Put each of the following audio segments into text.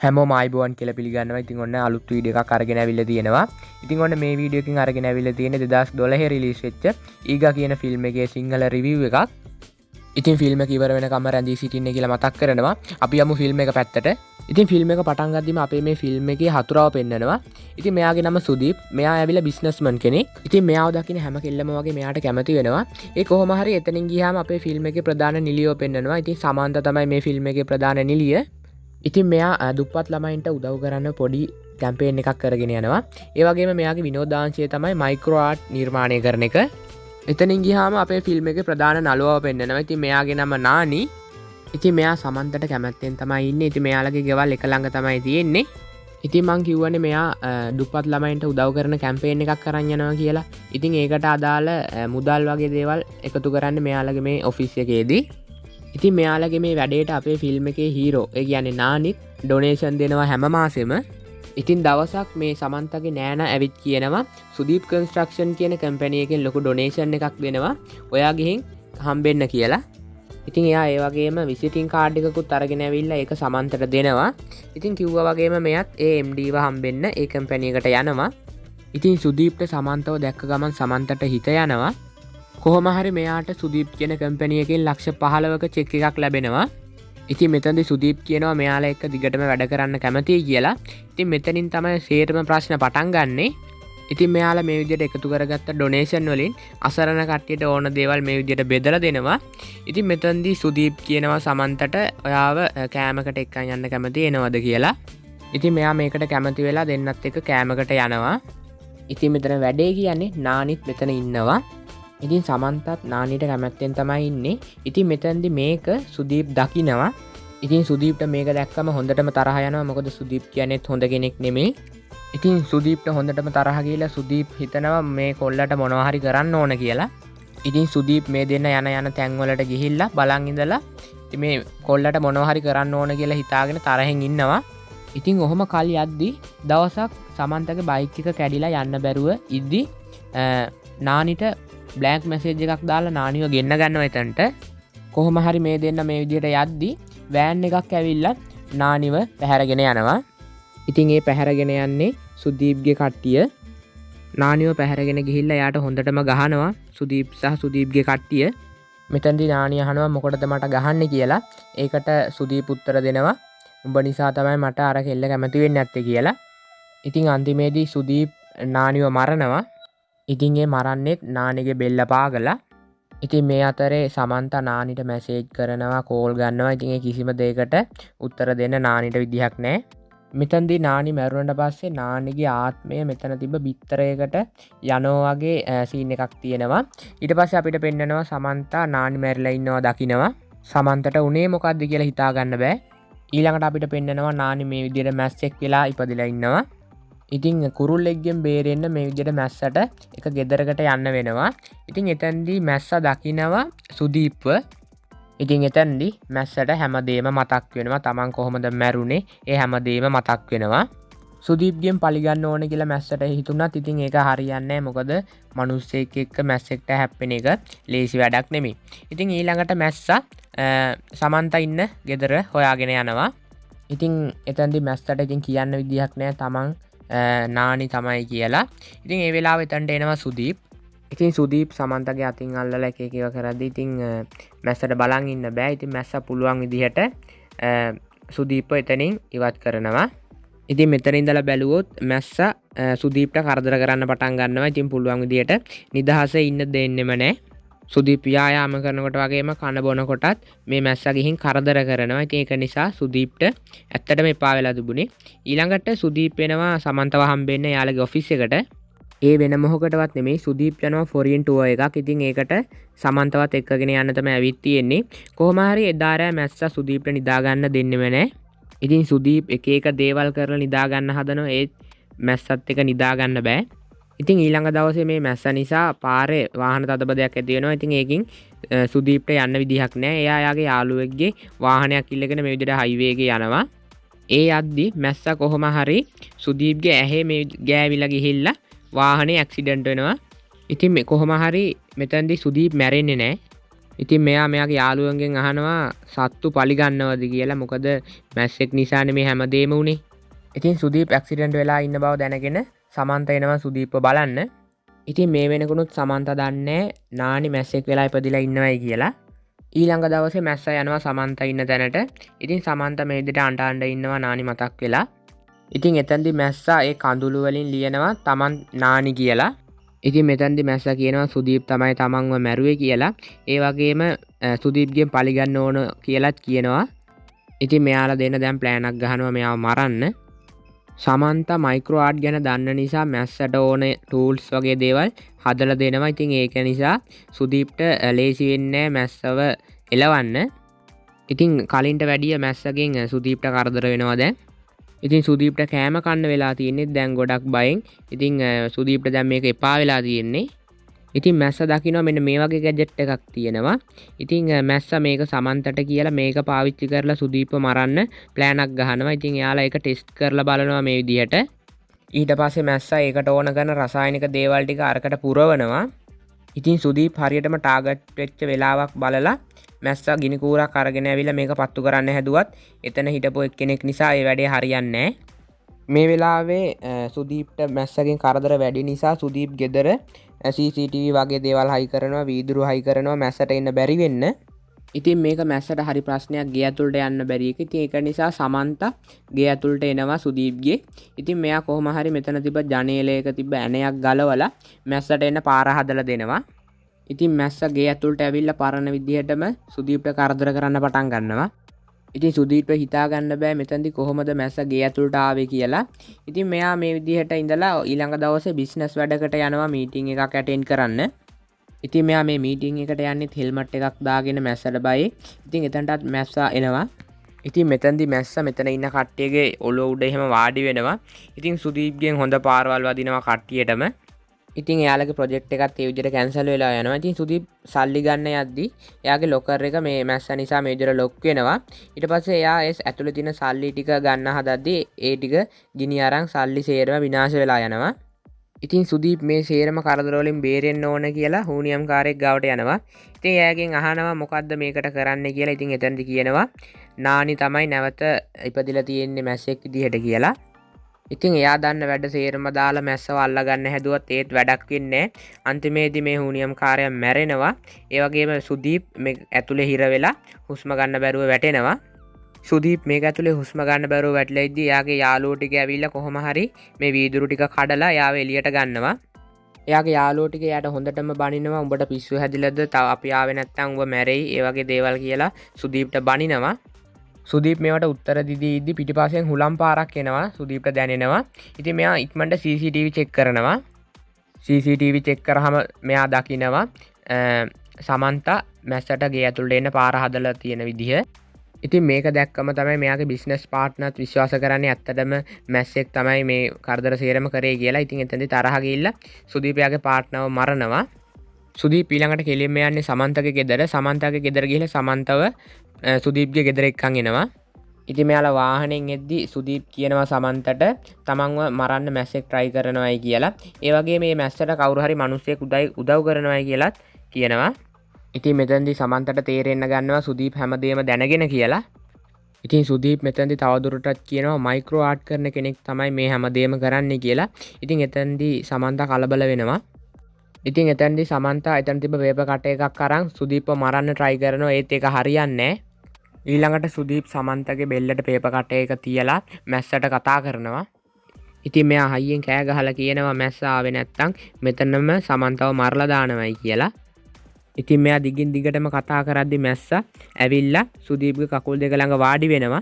හැමෝම ආයිබෝවන් කියලා පිළිගන්නවා. ඉතින් ඔන්න අලුත් වීඩියෝ එකක් අරගෙන අවිල්ල තියෙනවා. ඉතින් ඔන්න මේ වීඩියෝ එකකින් අරගෙන අවිල්ල තියෙන්නේ 2012 රිලීස් වෙච්ච ඊගා කියන ෆිල්ම් එකේ සිංහල රිවිව් එකක්. ඉතින් ෆිල්ම් එක ඉවර වෙනකම්ම රැඳී සිටින්නේ කියලා මතක් කරනවා. අපි යමු ෆිල්ම් එක පැත්තට. ඉතින් ෆිල්ම් එක පටන් ගද්දිම අපේ මේ ෆිල්ම් එකේ හතුරව පෙන්නනවා. ඉතින් මෙයාගේ නම සුදීප්. මෙයා ඇවිල්ලා බිස්නස්මන් කෙනෙක්. ඉතින් මෙයාව දකින්න හැම කෙල්ලම වගේ මෙයාට කැමති වෙනවා. ඒ කොහොම හරි එතනින් ගියාම අපේ ෆිල්ම් එකේ ප්‍රධාන නිලියව පෙන්නනවා. ඉතින් සමාන්ත තමයි මේ ෆිල්ම් එකේ ප්‍රධාන නිලිය. ඉතින් මෙයා දුප්පත් ළමයින්ට උදව් කරන්න පොඩි කැම්පේන් එකක් කරගෙන යනවා. ඒ වගේම මෙයාගේ විනෝදාංශය තමයි මයික්‍රෝ ආර්ට් නිර්මාණය කරන එක. එතනින් ගියාම අපේ ෆිල්ම් එකේ ප්‍රධාන නළුවව පෙන්නනවා. ඉතින් මෙයාගේ නම නානි. ඉතින් මෙයා සමන්තට කැමැත්තෙන් තමයි ඉන්නේ. ඉතින් මෙයාලගේ ගෙවල් එක ළඟ තමයි තියෙන්නේ. ඉතින් මං කිව්වනේ මෙයා දුප්පත් ළමයින්ට උදව් කරන කැම්පේන් එකක් කරන් යනවා කියලා. ඉතින් ඒකට අදාළ මුදල් වගේ දේවල් එකතු කරන්න මෙයාලගේ මේ ඔෆිස් එකේදී. ඉතින් මෙයාලගේ මේ වැඩේට අපේ ෆිල්ම් එකේ හීරෝ ඒ කියන්නේ නානිත් ඩොනේෂන් දෙනවා හැම මාසෙම. ඉතින් දවසක් මේ සමන්තගේ නෑනා ඇවිත් කියනවා සුදීප් කන්ස්ට්‍රක්ෂන් කියන කම්පැනි එකෙන් ලොකු ඩොනේෂන් එකක් දෙනවා. ඔයා ගිහින් හම්බෙන්න කියලා. ඉතින් එයා ඒ වගේම විසිටින් කාඩ් එකකුත් අරගෙන ඇවිල්ලා ඒක සමන්තට දෙනවා. ඉතින් කිව්වා වගේම මෙයත් ඒ MDව හම්බෙන්න ඒ කම්පැනි එකට යනවා. ඉතින් සුදීප්ට සමන්තව දැක්ක ගමන් සමන්තට හිත යනවා. කොහොම හරි මෙයාට සුදීප් කියන කම්පැනි එකෙන් ලක්ෂ 15ක චෙක් එකක් ලැබෙනවා. ඉතින් මෙතනදී සුදීප් කියනවා මෙයාලා එක්ක දිගටම වැඩ කරන්න කැමතියි කියලා. ඉතින් මෙතනින් තමයි සේරම ප්‍රශ්න පටන් ගන්නෙ. ඉතින් මෙයාලා මේ විදිහට එකතු කරගත්ත ඩොනේෂන් වලින් අසරණ කට්ටියට ඕන දේවල් මේ විදිහට බෙදලා දෙනවා. ඉතින් මෙතනදී සුදීප් කියනවා සමන්තට ඔයාව කෑමකට එක්කන් යන්න කැමති එනවද කියලා. ඉතින් මෙයා මේකට කැමති වෙලා දෙන්නත් එක්ක කෑමකට යනවා. ඉතින් මෙතන වැඩේ කියන්නේ නානිත් මෙතන ඉන්නවා. ඉතින් සමන්තත් නානිට කැමැත්තෙන් තමයි ඉන්නේ. ඉතින් මෙතනදී මේක සුදීප් දකිනවා. ඉතින් සුදීප්ට මේක දැක්කම හොඳටම තරහ යනවා. මොකද සුදීප් කියන්නේත් හොඳ කෙනෙක් නෙමෙයි. ඉතින් සුදීප්ට හොඳටම තරහ ගිහලා සුදීප් හිතනවා මේ කොල්ලට මොනවා හරි කරන්න ඕන කියලා. ඉතින් සුදීප් මේ දෙන්න යන තැන් වලට ගිහිල්ලා බලන් ඉඳලා ඉතින් මේ කොල්ලට මොනවා හරි කරන්න ඕන කියලා හිතාගෙන තරහෙන් ඉන්නවා. ඉතින් ඔහොම කල් යද්දි දවසක් සමන්තගේ බයික් එක කැඩිලා යන්න බැරුව ඉද්දි නානිට බ්ලැන්ක් මැසේජ් එකක් දාලා නානිව ගෙන්න ගන්නවා එතනට. කොහොම හරි මේ දෙන්න මේ විදිහට යද්දි වෑන් එකක් ඇවිල්ලා නානිව පැහැරගෙන යනවා. ඉතින් ඒ පැහැරගෙන යන්නේ සුදීප්ගේ කට්ටිය. නානිව පැහැරගෙන ගිහිල්ලා එයාට හොඳටම ගහනවා සුදීප් සහ සුදීප්ගේ කට්ටිය. මෙතනදී නානිය අහනවා මොකටද මට ගහන්නේ කියලා. ඒකට සුදීප් උත්තර දෙනවා උඹ නිසා තමයි මට අර කෙල්ල කැමති වෙන්නේ නැත්තේ කියලා. ඉතින් අන්තිමේදී සුදීප් නානිව මරනවා. ඉතින් ඒ මරන්නෙත් නානිගේ බෙල්ල පාගලා. ඉතින් මේ අතරේ සමන්ත නානිට මැසේජ් කරනවා කෝල් ගන්නවා. ඉතින් ඒ කිසිම දෙයකට උත්තර දෙන්න නානිට විදිහක් නැහැ. මෙතනදී නානි මැරුණට පස්සේ නානිගේ ආත්මය මෙතන තිබ්බ බිත්තරයකට යනවා වගේ සීන් එකක් තියෙනවා. ඊට පස්සේ අපිට පෙන්නනවා සමන්තා නානි මැරිලා ඉන්නවා දකිනවා. සමන්තට උනේ මොකද්ද කියලා හිතා ගන්න බෑ. ඊළඟට අපිට පෙන්නනවා නානි මේ විදිහට මැස්සෙක් වෙලා ඉපදිලා ඉන්නවා. ඉතින් කුරුල්ලෙක්ගෙන් බේරෙන්න මේ විදිහට මැස්සට එක ගෙදරකට යන්න වෙනවා. ඉතින් එතනදී මැස්සා දකිනවා සුදීප්ව. ඉතින් එතනදී මැස්සට හැමදේම මතක් වෙනවා. Taman කොහොමද මැරුණේ ඒ හැමදේම මතක් වෙනවා. සුදීප්ගෙන් පරිගන්න ඕන කියලා මැස්සට හිතුණත් ඉතින් ඒක හරියන්නේ නැහැ. මොකද මිනිස්සෙක් එක්ක මැස්සෙක්ට හැප්පෙන එක ලේසි වැඩක් නෙමෙයි. ඉතින් ඊළඟට මැස්සා සමන්ත ඉන්න ගෙදර හොයාගෙන යනවා. ඉතින් එතනදී මැස්සට ඉතින් කියන්න විදිහක් නැහැ Taman නානි තමයි කියලා. ඉතින් ඒ වෙලාව එතනට එනවා සුදීප්. ඉතින් සුදීප් සමන්තගේ අතින් අල්ලලා එක එක ඒවා කරද්දි ඉතින් මැස්සට බලන් ඉන්න බෑ. ඉතින් මැස්සා පුළුවන් විදිහට සුදීප්ව එතනින් ඉවත් කරනවා. ඉතින් මෙතන ඉඳලා බැලුවොත් මැස්සා සුදීප්ට කරදර කරන්න පටන් ගන්නවා. ඉතින් පුළුවන් විදිහට නිදහසේ ඉන්න දෙන්නෙම නැහැ. සුදීප් ව්‍යායාම කරනකොට වගේම කන බොන කොටත් මේ මැස්සා ගිහින් කරදර කරනවා. ඉතින් ඒක නිසා සුදීප්ට ඇත්තටම එපා වෙලා තිබුණේ. ඊළඟට සුදීප් වෙනවා සමන්තව හම්බෙන්න යාළගේ ඔෆිස් එකට. ඒ වෙන මොහොකටවත් නෙමෙයි සුදීප් යනවා ෆොරින් ටුවර් එකක්. ඉතින් ඒකට සමන්තවත් එක්කගෙන යන්න තමයි ඇවිත් තියෙන්නේ. කොහොම හරි එදා රෑ මැස්සා සුදීප්ට නිදා ගන්න දෙන්නෙම නැහැ. ඉතින් සුදීප් එක එක දේවල් කරලා නිදා ගන්න හදනවා. ඒත් මැස්සත් එක නිදා ගන්න බෑ. ඉතින් ඊළඟ දවසේ මේ මැස්ස නිසා පාරේ වාහන තදබදයක් ඇති වෙනවා. ඉතින් ඒකින් සුදීප්ට යන්න විදිහක් නැහැ. එයා යාගේ යාළුවෙක්ගේ වාහනයක් ඉල්ලගෙන මේ විදිහට හයිවේ එකේ යනවා. ඒ යද්දි මැස්සා කොහොම හරි සුදීප්ගේ ඇහි මේ ගෑවිලා ගිහිල්ලා වාහනේ ඇක්සිඩන්ට් වෙනවා. ඉතින් මේ කොහොම හරි මෙතනදී සුදීප් මැරෙන්නේ නැහැ. ඉතින් මෙයාගේ යාළුවන්ගෙන් අහනවා සත්තු පලිගන්නවද කියලා. මොකද මැස්සෙක් නිසානේ මේ හැමදේම උනේ. ඉතින් සුදීප් ඇක්සිඩන්ට් වෙලා ඉන්න බව දැනගෙන සමන්ත එනවා සුදීප්ව බලන්න. ඉතින් මේ වෙනකුණුත් සමන්ත දන්නේ නානි මැස්සෙක් වෙලා ඉපදිලා ඉන්නවයි කියලා. ඊළඟ දවසේ මැස්සා යනවා සමන්ත ඉන්න තැනට. ඉතින් සමන්ත මේ විදිහට අඬ අඬ ඉන්නවා නානි මතක් වෙලා. ඉතින් එතෙන්දි මැස්සා ඒ කඳුළු වලින් ලියනවා තමන් නානි කියලා. ඉතින් මෙතෙන්දි මැස්සා කියනවා සුදීප් තමයි තමන්ව මැරුවේ කියලා. ඒ වගේම සුදීප්ගෙන් පලිගන්න ඕන කියලාත් කියනවා. ඉතින් මෙයාලා දෙන්න දැන් ප්ලෑන් එකක් ගහනවා මෙයාව මරන්න. සමන්ත මයික්‍රෝ ආර්ට් ගැන දන්න නිසා මැස්සට ඕන ටූල්ස් වගේ දේවල් හදලා දෙනවා. ඉතින් ඒක නිසා සුදීප්ට ලේසි වෙන්නේ මැස්සව එලවන්න. ඉතින් කලින්ට වැඩිය මැස්සගෙන් සුදීප්ට කරදර වෙනවා දැන්. ඉතින් සුදීප්ට කෑම කන්න වෙලා තියෙන්නේ දැන් ගොඩක් බයෙන්. ඉතින් සුදීප්ට දැන් මේක එපා වෙලා තියෙන්නේ. ඉතින් මැස්ස දකිනවා මෙන්න මේ වගේ ගැජට් එකක් තියෙනවා. ඉතින් මැස්ස මේක සමන්තට කියලා මේක පාවිච්චි කරලා සුදීප්ව මරන්න ප්ලෑන් එකක් ගහනවා. ඉතින් එයාලා ඒක ටෙස්ට් කරලා බලනවා මේ විදිහට. ඊට පස්සේ මැස්ස ඒකට ඕන කරන රසායනික දේවල් ටික අරකට පුරවනවා. ඉතින් සුදීප් හරියටම ටාගට් වෙච්ච වෙලාවක් බලලා මැස්ස ගිනි කූරක් අරගෙන ඇවිල්ලා මේක පත්තු කරන්න හැදුවත් එතන හිටපු එක්කෙනෙක් නිසා ඒ වැඩේ හරියන්නේ නැහැ. මේ වෙලාවේ සුදීප්ට මැස්සගෙන් කරදර වැඩි නිසා සුදීප් ගෙදර CCTV වගේ දේවල් හයි කරනවා, වීදුරු හයි කරනවා මැස්සට එන්න බැරි වෙන්න. ඉතින් මේක මැස්සට හරි ප්‍රශ්නයක් ගේ ඇතුළට යන්න බැරි එක. ඉතින් ඒක නිසා සමන්ත ගේ ඇතුළට එනවා සුදීප්ගේ. ඉතින් මෙයා කොහොම හරි මෙතන තිබ්බ ජනේලයක තිබ්බ ඇණයක් ගලවලා මැස්සට එන්න පාර හදලා දෙනවා. ඉතින් මැස්ස ගේ ඇතුළට ඇවිල්ලා පරණ විදිහටම සුදීප්ට කරදර කරන්න පටන් ගන්නවා. ඉතින් සුදීප්ට හිතා ගන්න බෑ මෙතනදී කොහොමද මැස්ස ගේ ඇතුළට ආවේ කියලා. ඉතින් මෙයා මේ විදිහට ඉඳලා ඊළඟ දවසේ බිස්නස් වැඩකට යනවා මීටින් එකක් ඇටෙන්ඩ් කරන්න. ඉතින් මෙයා මේ මීටින් එකට යන්නේ හෙල්මට් එකක් දාගෙන මැස්සට බයි. ඉතින් එතනටත් මැස්සා එනවා. ඉතින් මෙතනදී මැස්ස මෙතන ඉන්න කට්ටියගේ ඔළුව උඩ එහෙම වාඩි වෙනවා. ඉතින් සුදීප්ගෙන් හොඳ පාරවල් වදිනවා කට්ටියටම. ඉතින් එයාලගේ ප්‍රොජෙක්ට් එකත් ඒ විදිහට කැන්සල් වෙලා යනවා. ඉතින් සුදීප් සල්ලි ගන්න යද්දි එයාගේ ලොකර් එක මේ මැස්ස නිසා මේ විදිහට ලොක් වෙනවා. ඊට පස්සේ එයා ඒ ඇතුලේ තියෙන සල්ලි ටික ගන්න හදද්දි ඒ ටික ගිනි අරන් සල්ලි සේරම විනාශ වෙලා යනවා. ඉතින් සුදීප් මේ සේරම කරදර වලින් බේරෙන්න ඕන කියලා හූනියම් කාරයෙක් ගාවට යනවා. ඉතින් එයාගෙන් අහනවා මොකද්ද මේකට කරන්න කියලා. ඉතින් එතනදි කියනවා නානි තමයි නැවත ඉපදිලා තියෙන්නේ මැස්සෙක් විදිහට කියලා. ඉතින් එයා දන්න වැඩ සේරම දාලා මැස්සව අල්ලගන්න හැදුවත් ඒත් වැඩක් වෙන්නේ නැහැ. අන්තිමේදී මේ හුනියම් කාර්යය මැරෙනවා. ඒ වගේම සුදීප් මේ ඇතුලේ හිර වෙලා හුස්ම ගන්න බැරුව වැටෙනවා. සුදීප් මේක ඇතුලේ හුස්ම ගන්න බැරුව වැටලා ඉද්දි එයාගේ යාළුවෝ ටික ඇවිල්ලා කොහොම හරි මේ වීදුරු ටික කඩලා එයාව එළියට ගන්නවා. එයාගේ යාළුවෝ ටික එයාට හොඳටම බනිනවා. උඹට පිස්සු හැදිලාද? තව අපි ආවේ නැත්තම් උඹ මැරෙයි. ඒ වගේ දේවල් කියලා සුදීප්ට බනිනවා. සුදීප් මේවට උත්තර දීදී ඉද්දි පිටිපස්සෙන් හුලම් පාරක් එනවා. සුදීප්ට දැනෙනවා. ඉතින් මෙයා ඉක්මනට CCTV චෙක් කරනවා. CCTV චෙක් කරාම මෙයා දකිනවා සමන්ත මැස්සට ගේ ඇතුළට එන්න පාර හදලා තියෙන විදිහ. ඉතින් මේක දැක්කම තමයි මෙයාගේ බිස්නස් පාර්ට්නර්ත් විශ්වාස කරන්නේ ඇත්තටම මැස්සෙක් තමයි මේ කරදර සේරම කරේ කියලා. ඉතින් එතෙන්දී තරහ ගිහිල්ලා සුදීපයාගේ පාර්ට්නර්ව මරනවා. සුදීප් ඊළඟට කෙලින්ම යන්නේ සමන්තගේ ගෙදර. සමන්තගේ ගෙදර ගිහිල්ලා සමන්තව සුදීප්ගේ ගෙදර එක්කන් එනවා. ඉතින් මෙයාලා වාහනෙන් එද්දි සුදීප් කියනවා සමන්තට තමන්ව මරන්න මැස්සෙක් try කරනවායි කියලා. ඒ වගේ මේ මැස්සට කවුරු හරි මිනිස්සෙක් උදව් කරනවායි කියලාත් කියනවා. ඉතින් මෙතනදී සමන්තට තේරෙන්න ගන්නවා සුදීප් හැමදේම දැනගෙන කියලා. ඉතින් සුදීප් මෙතනදී තවදුරටත් කියනවා මයික්‍රෝ ආර්ට් කරන කෙනෙක් තමයි මේ හැමදේම කරන්නේ කියලා. ඉතින් එතනදී සමන්ත කලබල වෙනවා. ඉතින් එතනදී සමන්තා එතන තිබ්බ පේපර් කට් එකක් අරන් සුදීප්ව මරන්න try කරනවා. ඒත් ඒක හරියන්නේ නැහැ. ඊළඟට සුදීප් සමන්තගේ බෙල්ලට පේපර් කට් එක තියලා මැස්සට කතා කරනවා. ඉතින් මෙයා හයියෙන් කෑ ගහලා කියනවා මැස්ස ආවේ නැත්තම් මෙතනම සමන්තව මරලා දානවයි කියලා. ඉතින් මෙයා දිගින් දිගටම කතා කරද්දි මැස්ස ඇවිල්ලා සුදීප්ගේ කකුල් දෙක ළඟ වාඩි වෙනවා.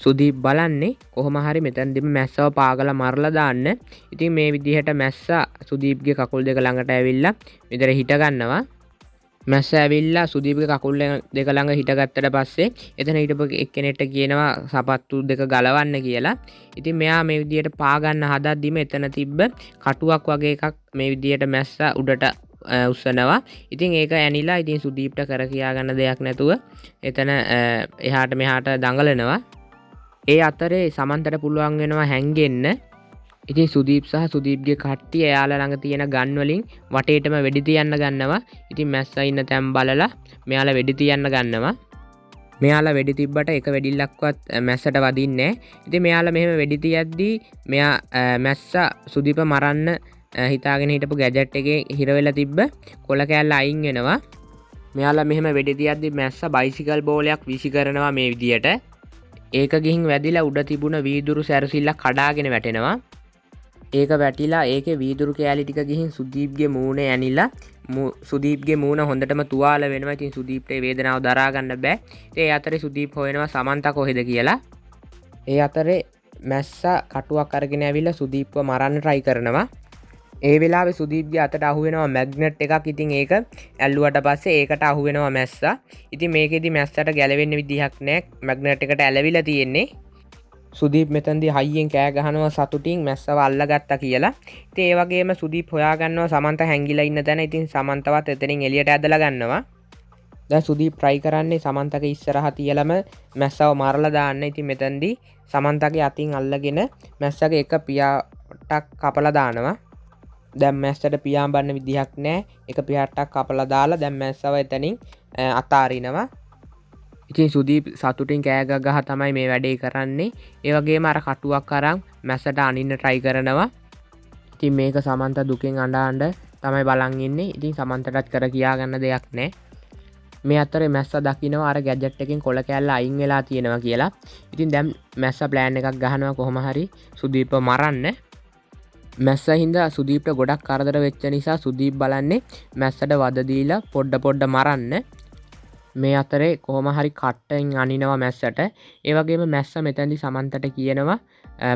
සුදීප් බලන්නේ කොහොම හරි මෙතනදිම මැස්සව පාගලා මරලා දාන්න. ඉතින් මේ විදිහට මැස්ස සුදීප්ගේ කකුල් දෙක ළඟට ඇවිල්ලා විතර හිට ගන්නවා. මැස්ස ඇවිල්ලා සුදීප්ගේ කකුල් දෙක ළඟ හිටගත්තට පස්සේ එතන හිටපු එක්කෙනෙක්ට කියනවා සපත්තු දෙක ගලවන්න කියලා. ඉතින් මෙයා මේ විදිහට පා ගන්න හදද්දිම එතන තිබ්බ කටුවක් වගේ එකක් මේ විදිහට මැස්ස උඩට උස්සනවා. ඉතින් ඒක ඇනිලා ඉතින් සුදීප්ට කර කියා ගන්න දෙයක් නැතුව එතන එහාට මෙහාට දඟලනවා. ඒ අතරේ සමන්තට පුළුවන් වෙනවා හැංගෙන්න. ඉතින් සුදීප් සහ සුදීප්ගේ කට්ටිය එයාලා ළඟ තියෙන ගන් වලින් වටේටම වෙඩි තියන්න ගන්නවා. ඉතින් මැස්සා ඉන්න තැන් බලලා මෙයාලා වෙඩි තියන්න ගන්නවා. මෙයාලා වෙඩි තිබ්බට එක වෙඩිල්ලක්වත් මැස්සට වදින්නේ නැහැ. ඉතින් මෙයාලා මෙහෙම වෙඩි තියද්දී මෙයා මැස්සා සුදීප මරන්න හිතාගෙන හිටපු ගැජට් එකේ හිර වෙලා තිබ්බ කොළ කෑල්ල අයින් වෙනවා. මෙයාලා මෙහෙම වෙඩි තියද්දී මැස්සා බයිසිකල් බෝලයක් විසි කරනවා මේ විදියට. ඒක ගිහින් වැදිලා උඩ තිබුණ වීදුරු සැරසිල්ලක් කඩාගෙන වැටෙනවා. ඒක වැටිලා ඒකේ වීදුරු කෑලි ටික ගිහින් සුදීප්ගේ මූණේ ඇනිලා සුදීප්ගේ මූණ හොඳටම තුවාල වෙනවා. ඉතින් සුදීප්ට වේදනාව දරා ගන්න බෑ. ඒ අතරේ සුදීප් හොයනවා සමන්තා කොහෙද කියලා. ඒ අතරේ මැස්සා කටුවක් අරගෙන ඇවිල්ලා සුදීප්ව මරන්න try කරනවා. ඒ වෙලාවේ සුදීප්ගේ අතට අහු වෙනවා මැග්නට් එකක්. ඉතින් ඒක ඇල්ලුවට පස්සේ ඒකට අහු වෙනවා මැස්සා. ඉතින් මේකෙදි මැස්සට ගැලවෙන්න විදිහක් නැහැ. මැග්නට් එකට ඇලවිලා තියෙන්නේ. සුදීප් මෙතනදී හයියෙන් කෑ ගහනවා සතුටින් මැස්සව අල්ලගත්තා කියලා. ඉතින් ඒ වගේම සුදීප් හොයාගන්නවා සමන්තා හැංගිලා ඉන්න තැන. ඉතින් සමන්තවත් එතනින් එළියට ඇදලා ගන්නවා. දැන් සුදීප් try කරන්නේ සමන්තගේ ඉස්සරහා තියලම මැස්සව මරලා දාන්න. ඉතින් මෙතනදී සමන්තගේ අතින් අල්ලගෙන මැස්සගේ එක පියාටක් කපලා දානවා. දැන් මැස්සට පියාඹන්න විදිහක් නැහැ. එක පියාටක් කපලා දාලා දැන් මැස්සව එතනින් අතාරිනවා. ඉතින් සුදීප් සතුටින් කෑ ගහ තමයි මේ වැඩේ කරන්නේ. ඒ වගේම අර කටුවක් අරන් මැස්සට අනින්න try කරනවා. ඉතින් මේක සමන්ත දුකෙන් අඬ තමයි බලන් ඉන්නේ. ඉතින් සමන්තටත් කර කියා ගන්න දෙයක් නැහැ. මේ අතරේ මැස්සා දකිනවා අර ගැජට් එකෙන් කොළ කෑල්ල අයින් වෙලා තියෙනවා කියලා. ඉතින් දැන් මැස්සා ප්ලෑන් එකක් ගහනවා කොහොම හරි සුදීප්ව මරන්න. මැස්සා හින්දා සුදීප්ට ගොඩක් කරදර වෙච්ච නිසා සුදීප් බලන්නේ මැස්සට වද දීලා පොඩ්ඩ මරන්න. මේ අතරේ කොහොම හරි කට්ටෙන් අනිනවා මැස්සට. ඒ වගේම මැස්සා මෙතනදී සමන්තට කියනවා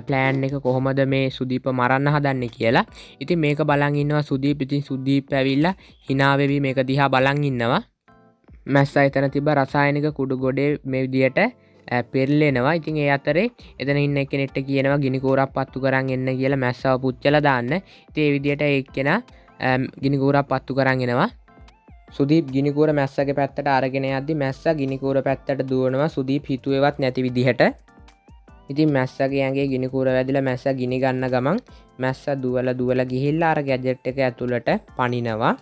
ප්ලෑන් එක කොහොමද මේ සුදීප මරන්න හදන්නේ කියලා. ඉතින් මේක බලන් ඉන්නවා සුදීප්. ඉතින් සුදීප් ඇවිල්ලා hina වෙවි මේක දිහා බලන් ඉන්නවා. මැස්සා එතන තිබ්බ රසායනික කුඩු ගොඩේ මේ විදියට පෙරලෙනවා. ඉතින් ඒ අතරේ එතන ඉන්න එක්කෙනෙක්ට කියනවා ගිනි කූරක් පත්තු කරන් එන්න කියලා මැස්සව පුච්චලා දාන්න. ඉතින් ඒ විදියට එක්කෙනා ගිනි කූරක් පත්තු කරන් එනවා. සුදීප් ගිනිකූර මැස්සගේ පැත්තට අරගෙන යද්දි මැස්සා ගිනිකූර පැත්තට දුවනවා සුදීප් හිතුවේවත් නැති විදිහට. ඉතින් මැස්සගේ ඇඟේ ගිනිකූර වැදිලා මැස්සා ගිනි ගන්න ගමන් මැස්සා දුවලා ගිහිල්ලා අර ගැජට් එක ඇතුළට පනිනවා.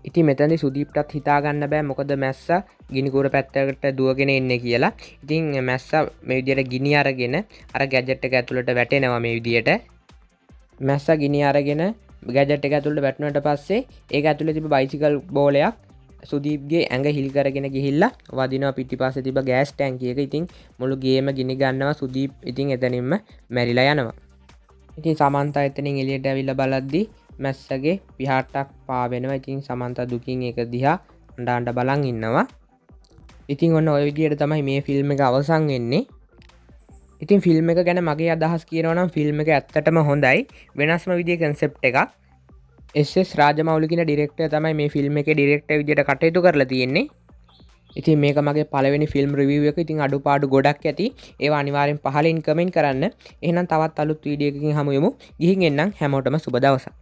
ඉතින් මෙතනදී සුදීප්ටත් හිතා ගන්න බෑ මොකද මැස්සා ගිනිකූර පැත්තකට දුවගෙන එන්නේ කියලා. ඉතින් මැස්සා මේ විදියට ගිනි අරගෙන අර ගැජට් එක ඇතුළට වැටෙනවා මේ විදියට. මැස්සා ගිනි අරගෙන ගැජට් එක ඇතුළට වැටුණාට පස්සේ ඒක ඇතුළේ තිබ්බ බයිසිකල් බෝලයක් සුදීප්ගේ ඇඟ හිල් කරගෙන ගිහිල්ලා වදිනවා පිටිපස්සේ තිබ්බ ගෑස් ටැංකියක. ඉතින් මුළු ගේම ගිනි ගන්නවා සුදීප්. ඉතින් එතනින්ම මැරිලා යනවා. ඉතින් සමන්තා එතනින් එළියට ඇවිල්ලා බලද්දි මැස්සගේ පිහාටක් පා වෙනවා. ඉතින් සමන්තා දුකින් ඒක දිහා අඬ බලන් ඉන්නවා. ඉතින් ඔන්න ඔය විදියට තමයි මේ ෆිල්ම් එක අවසන් වෙන්නේ. ඉතින් ෆිල්ම් එක ගැන මගේ අදහස් කියනවා නම් ෆිල්ම් එක ඇත්තටම හොඳයි. වෙනස්ම විදිහේ කන්සෙප්ට් එකක්. එස්.එස්. රාජමෞලි කියන ඩිරෙක්ටර් තමයි මේ ෆිල්ම් එකේ ඩිරෙක්ටර් විදිහට කටයුතු කරලා තියෙන්නේ. ඉතින් මේක මගේ පළවෙනි ෆිල්ම් රිවිව් එක. ඉතින් අඩුපාඩු ගොඩක් ඇති. ඒවා අනිවාර්යෙන් පහලින් කමෙන්ට් කරන්න. එහෙනම් තවත් අලුත් වීඩියෝ එකකින් හමු වෙමු. ගිහින් එන්නම් හැමෝටම සුබ දවසක්.